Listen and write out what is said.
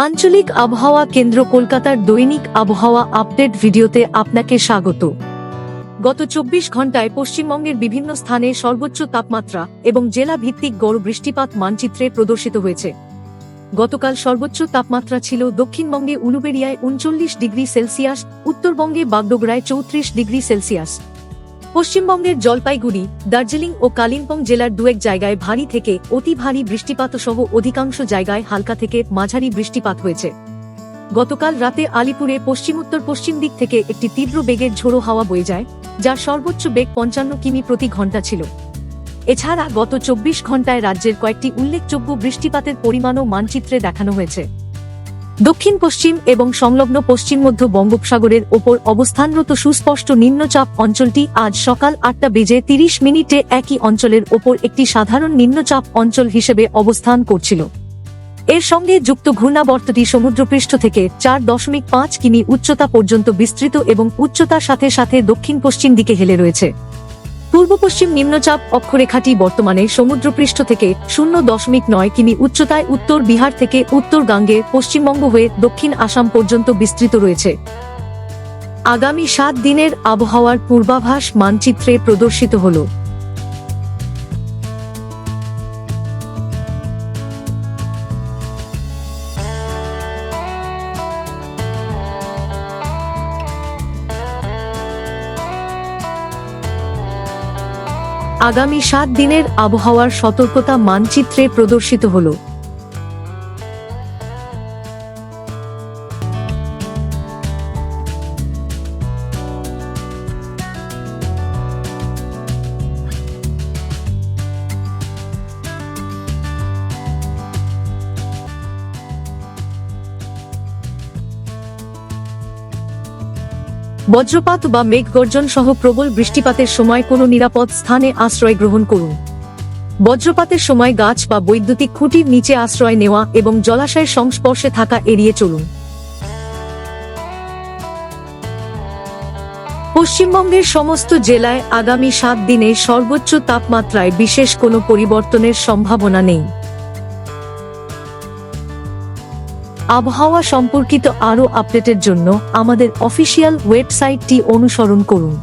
আঞ্চলিক আবহাওয়া কেন্দ্র কলকাতার দৈনিক আবহাওয়া আপডেট ভিডিওতে আপনাকে স্বাগত। গত 24 ঘন্টায় পশ্চিমবঙ্গের বিভিন্ন স্থানে সর্বোচ্চ তাপমাত্রা এবং জেলা ভিত্তিক গড় বৃষ্টিপাত মানচিত্রে প্রদর্শিত হয়েছে। গতকাল সর্বোচ্চ তাপমাত্রা ছিল দক্ষিণবঙ্গে উলুবেড়িয়ায় 39°C, উত্তরবঙ্গে বাগডোগরায় 34°C। পশ্চিমবঙ্গের জলপাইগুড়ি, দার্জিলিং ও কালিম্পং জেলার দুয়েক জায়গায় ভারী থেকে অতি ভারী বৃষ্টিপাত সহ অধিকাংশ জায়গায় হালকা থেকে মাঝারি বৃষ্টিপাত হয়েছে। গতকাল রাতে আলিপুরে পশ্চিমোত্তর পশ্চিম দিক থেকে একটি তীব্র বেগের ঝোড়ো হাওয়া বয়ে যায়, যার সর্বোচ্চ বেগ 55 কিমি প্রতি ঘন্টা ছিল। এছাড়া গত 24 ঘন্টায় রাজ্যের কয়েকটি উল্লেখযোগ্য বৃষ্টিপাতের পরিমাণও মানচিত্রে দেখানো হয়েছে। দক্ষিণ পশ্চিম এবং সংলগ্ন পশ্চিম মধ্য বঙ্গোপসাগরের ওপর অবস্থানরত সুস্পষ্ট নিম্নচাপ অঞ্চলটি আজ সকাল 8:30 একই অঞ্চলের ওপর একটি সাধারণ নিম্নচাপ অঞ্চল হিসেবে অবস্থান করছিল। এর সঙ্গে যুক্ত ঘূর্ণাবর্তটি সমুদ্রপৃষ্ঠ থেকে 4.5 কিমি উচ্চতা পর্যন্ত বিস্তৃত এবং উচ্চতার সাথে সাথে দক্ষিণ পশ্চিম দিকে হেলে রয়েছে। পূর্ব পশ্চিম নিম্নচাপ অক্ষরেখাটি বর্তমানে সমুদ্রপৃষ্ঠ থেকে 0.9 কিমি উচ্চতায় উত্তর বিহার থেকে উত্তর গাঙ্গে পশ্চিমবঙ্গ হয়ে দক্ষিণ আসাম পর্যন্ত বিস্তৃত রয়েছে। আগামী 7 দিনের আবহাওয়ার পূর্বাভাস মানচিত্রে প্রদর্শিত হল। আগামী 7 দিনের আবহাওয়ার সতর্কতা মানচিত্রে প্রদর্শিত হল। বজ্রপাত বা মেঘগর্জন সহ প্রবল বৃষ্টিপাতের সময় কোনো নিরাপদ স্থানে আশ্রয় গ্রহণ করুন। বজ্রপাতের সময় গাছ বা বৈদ্যুতিক খুঁটির নিচে আশ্রয় নেওয়া এবং জলাশয়ের সংস্পর্শে থাকা এড়িয়ে চলুন। পশ্চিমবঙ্গের সমস্ত জেলায় আগামী 7 দিনে সর্বোচ্চ তাপমাত্রায় বিশেষ কোনো পরিবর্তনের সম্ভাবনা নেই। আবহাওয়া সম্পর্কিত আরও আপডেটের জন্য আমাদের অফিসিয়াল ওয়েবসাইটটি অনুসরণ করুন।